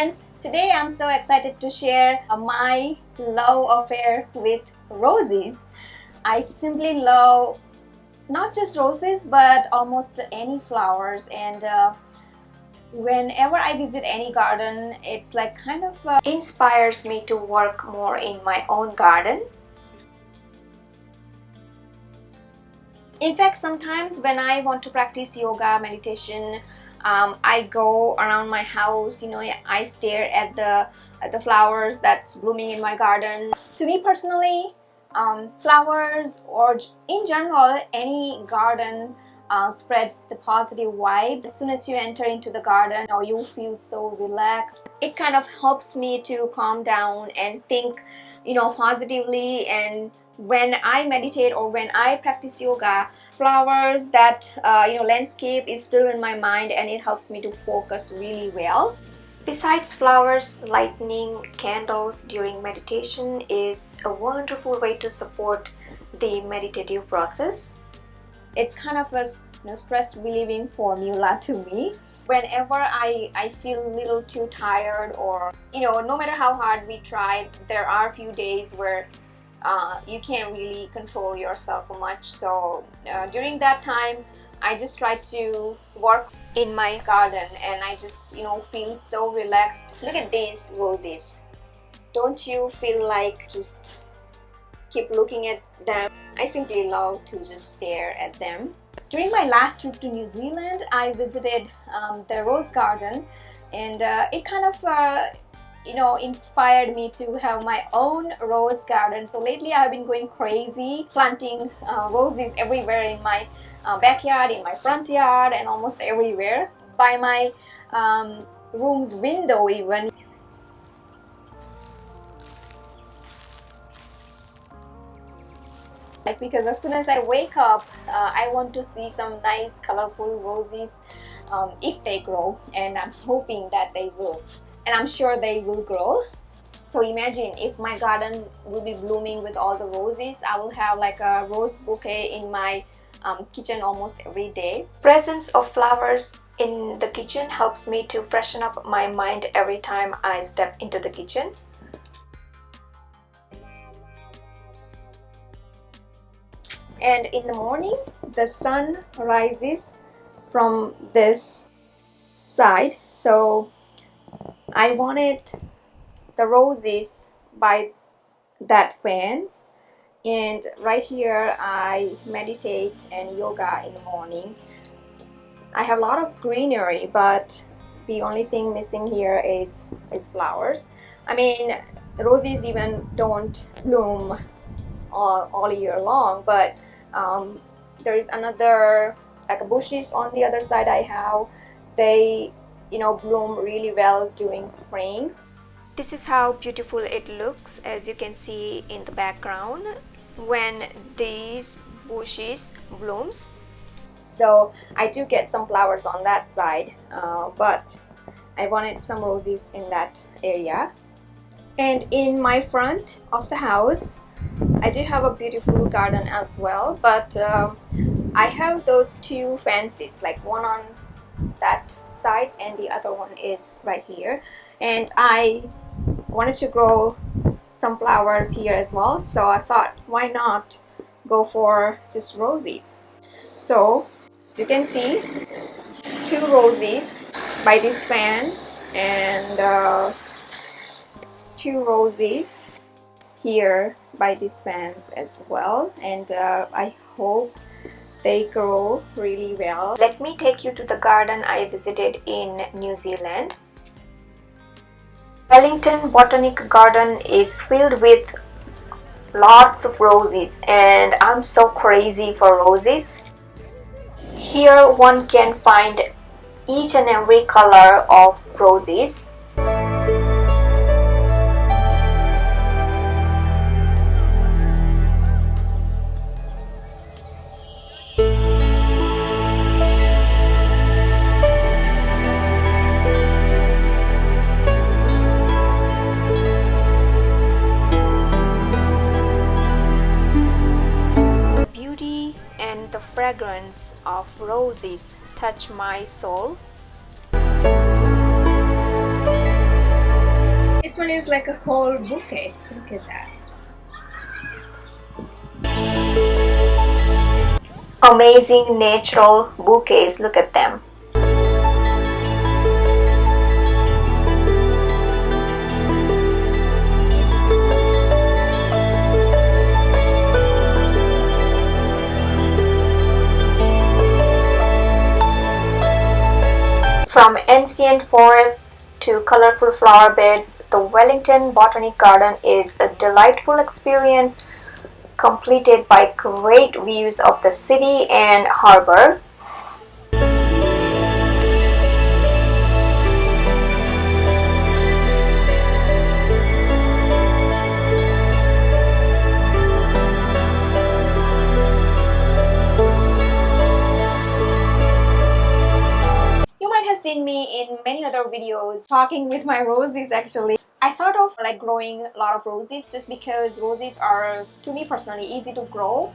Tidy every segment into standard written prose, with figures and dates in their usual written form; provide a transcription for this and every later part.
friends, today I'm so excited to share my love affair with roses. I simply love not just roses but almost any flowers, and whenever I visit any garden, it's like kind of inspires me to work more in my own garden. In fact, sometimes when I want to practice yoga, meditation, I go around my house, I stare at the flowers that's blooming in my garden. To me personally, flowers or in general, any garden spreads the positive vibe. As soon as you enter into the garden, you feel so relaxed. It kind of helps me to calm down and think, positively. And when I meditate or when I practice yoga, flowers, that landscape is still in my mind, and it helps me to focus really well. Besides flowers, lighting candles during meditation is a wonderful way to support the meditative process. It's kind of a stress relieving formula to me. Whenever I feel a little too tired, or no matter how hard we try, there are a few days where you can't really control yourself much. So during that time, I just try to work in my garden, and I just feel so relaxed. Look at these roses. Don't you feel like just keep looking at them? I simply love to just stare at them. During my last trip to New Zealand, I visited the rose garden, and it kind of inspired me to have my own rose garden. So lately I've been going crazy planting roses everywhere in my backyard, in my front yard, and almost everywhere by my room's window even. Because as soon as I wake up, I want to see some nice colorful roses if they grow, and I'm hoping that they will, and I'm sure they will grow. So imagine if my garden will be blooming with all the roses. I will have like a rose bouquet in my kitchen almost every day. Presence of flowers in the kitchen helps me to freshen up my mind every time I step into the kitchen. And in the morning, the sun rises from this side, so I wanted the roses by that fence. And right here I meditate and yoga in the morning. I have a lot of greenery, but the only thing missing here is flowers. I mean, roses even don't bloom all year long, but there is another like bushes on the other side I have. They bloom really well during spring. This is how beautiful it looks, as you can see in the background, when these bushes blooms. So I do get some flowers on that side, but I wanted some roses in that area. And in my front of the house, I do have a beautiful garden as well, but I have those two fences, like one on that side and the other one is right here, and I wanted to grow some flowers here as well, so I thought, why not go for just roses? So as you can see, two roses by this fence, and two roses here by this fence as well, and I hope they grow really well. Let me take you to the garden I visited in New Zealand. Wellington Botanic Garden is filled with lots of roses, and I'm so crazy for roses. Here one can find each and every color of roses. The fragrance of roses touch my soul. one is like a whole bouquet. Look at that. Amazing natural bouquets. Look at them. From ancient forests to colorful flower beds, the Wellington Botanic Garden is a delightful experience completed by great views of the city and harbor. You might have seen me in many other videos talking with my roses actually. I thought of like growing a lot of roses just because roses are, to me personally, easy to grow.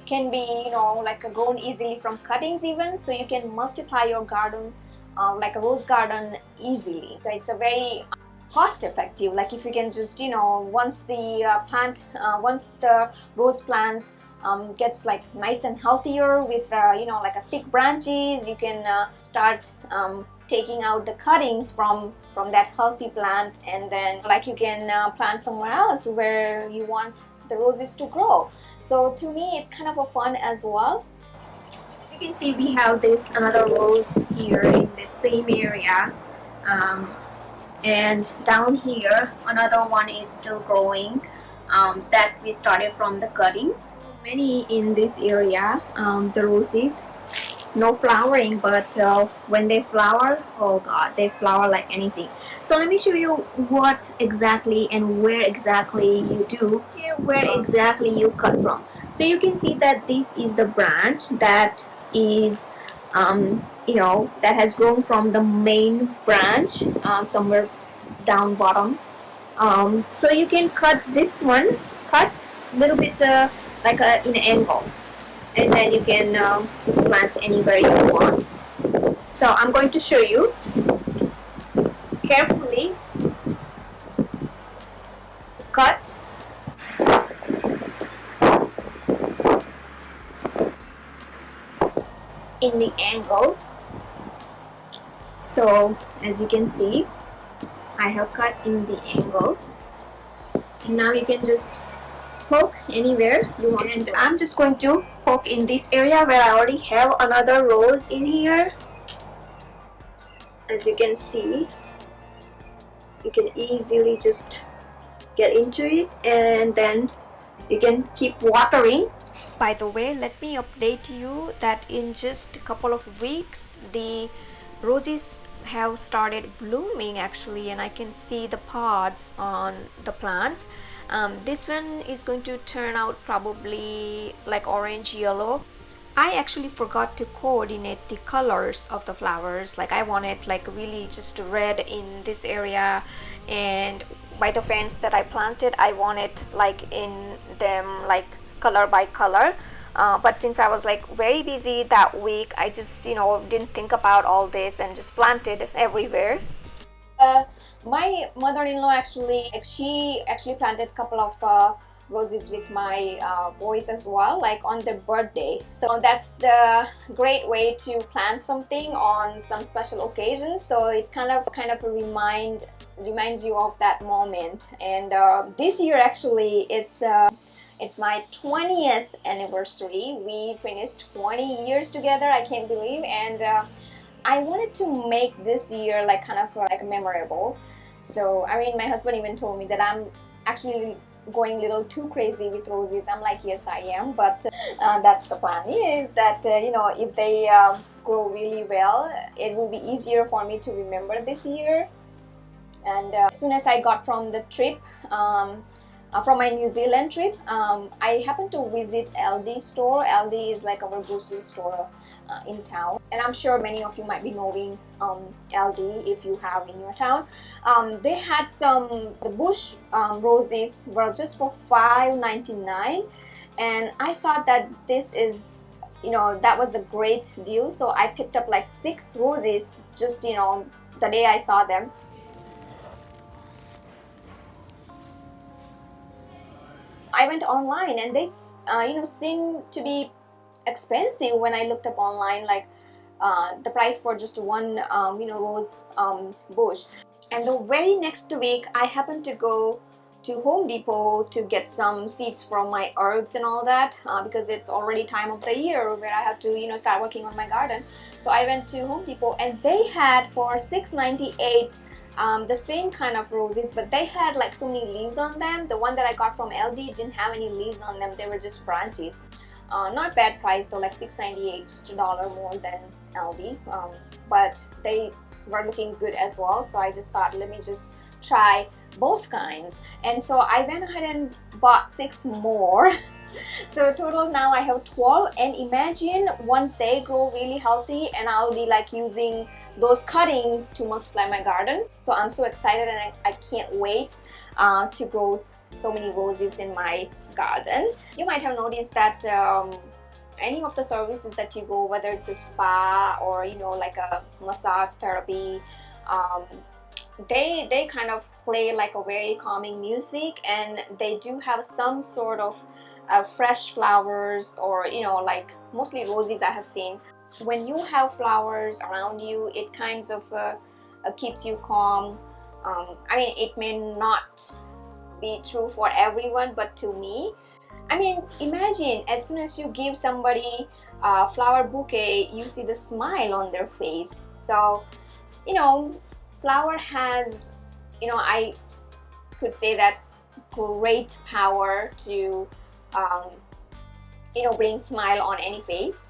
Can be, like grown easily from cuttings even, so you can multiply your garden like a rose garden easily. So it's a very cost effective, like if you can just once the rose plant gets like nice and healthier with like a thick branches, you can start taking out the cuttings from that healthy plant, and then like you can plant somewhere else where you want the roses to grow. So to me it's kind of a fun as well. You can see we have this another rose here in the same area, and down here another one is still growing, that we started from the cutting. Many in this area, the roses, no flowering, but when they flower, oh god, they flower like anything. So let me show you what exactly and where exactly you do here, where exactly you cut from. So you can see that this is the branch that is that has grown from the main branch, somewhere down bottom. So you can cut this one, cut a little bit like in an angle, and then you can just plant anywhere you want. So I'm going to show you carefully. Cut in the angle. So as you can see, I have cut in the angle, and now you can just poke anywhere you want to. I'm just going to poke in this area where I already have another rose in here. As you can see, you can easily just get into it, and then you can keep watering. By the way, let me update you that in just a couple of weeks the roses have started blooming actually, and I can see the pods on the plants. This one is going to turn out probably like orange yellow. I actually forgot to coordinate the colors of the flowers. Like I wanted like really just red in this area, and by the fence that I planted I wanted like in them like color by color. But since I was like very busy that week, I just didn't think about all this and just planted everywhere. My mother-in-law actually, like, she actually planted a couple of roses with my boys as well, like on their birthday. So that's the great way to plant something on some special occasions. So it's kind of a reminds you of that moment. And this year actually it's my 20th anniversary. We finished 20 years together, I can't believe, and I wanted to make this year like kind of like memorable. So I mean, my husband even told me that I'm actually going a little too crazy with roses. I'm like, yes I am, but that's the plan, is that if they grow really well, it will be easier for me to remember this year. And as soon as I got from the trip, from my New Zealand trip, I happened to visit Aldi store. Aldi is like our grocery store in town, and I'm sure many of you might be knowing Aldi if you have in your town. They had the bush roses were just for $5.99, and I thought that this is that was a great deal, so I picked up like 6 roses just the day I saw them. I went online, and they seem to be expensive when I looked up online, like the price for just one rose bush. And the very next week I happened to go to Home Depot to get some seeds from my herbs and all that, because it's already time of the year where I have to start working on my garden. So I went to Home Depot, and they had for $6.98 the same kind of roses, but they had like so many leaves on them. The one that I got from LD didn't have any leaves on them, they were just branches. Not bad price though, like $6.98, just $1 more than LD, but they were looking good as well. So I just thought, let me just try both kinds. And so I went ahead and bought 6 more. So total now I have 12, and imagine once they grow really healthy, and I'll be like using those cuttings to multiply my garden. So I'm so excited, and I can't wait to grow so many roses in my garden. You might have noticed that any of the services that you go, whether it's a spa or like a massage therapy, they kind of play like a very calming music, and they do have some sort of fresh flowers, or like mostly roses I have seen. When you have flowers around you, it kind of keeps you calm. I mean, it may not be true for everyone, but to me, I mean, imagine as soon as you give somebody a flower bouquet, you see the smile on their face. So flower has, I could say that, great power to bring smile on any face.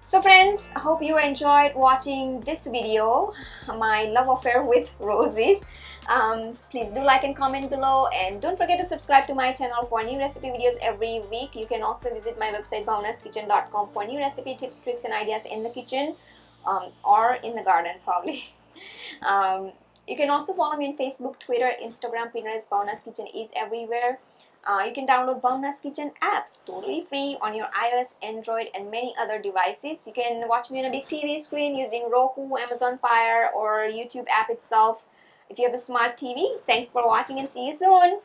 So friends, I hope you enjoyed watching this video, my love affair with roses. Please do like and comment below, and don't forget to subscribe to my channel for new recipe videos every week. You can also visit my website bhavnaskitchen.com for new recipe tips, tricks and ideas in the kitchen, or in the garden probably. You can also follow me on Facebook, Twitter, Instagram. Pinterest. Bhavna's Kitchen is everywhere. You can download Bhavna's Kitchen apps totally free on your iOS, Android and many other devices. You can watch me on a big TV screen using Roku, Amazon Fire or YouTube app itself if you have a smart TV. Thanks for watching, and see you soon.